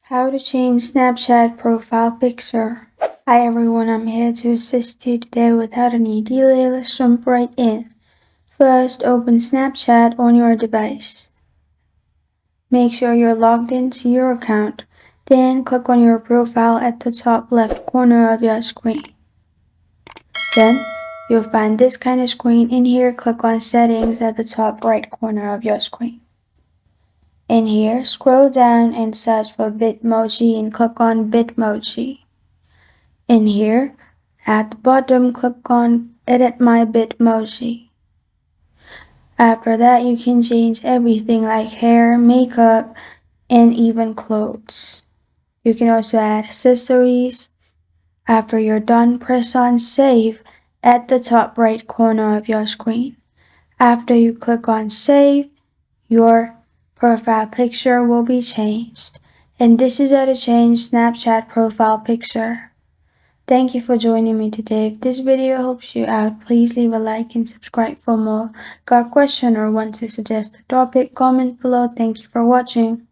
How to change Snapchat profile picture. Hi everyone, I'm here to assist you today without any delay. Let's jump right in. First, open Snapchat on your device. Make sure you're logged into your account. Then click on your profile at the top left corner of your screen. Then you'll find this kind of screen. In here, click on settings at the top right corner of your screen. In here, scroll down and search for Bitmoji and click on Bitmoji. In here, at the bottom, click on Edit My Bitmoji. After that, you can change everything like hair, makeup, and even clothes. You can also add accessories. After you're done, press on Save at the top right corner of your screen. After you click on Save, your profile picture will be changed. And this is how to change Snapchat profile picture. Thank you for joining me today. If this video helps you out, please leave a like and subscribe for more. Got a question or want to suggest a topic? Comment below. Thank you for watching.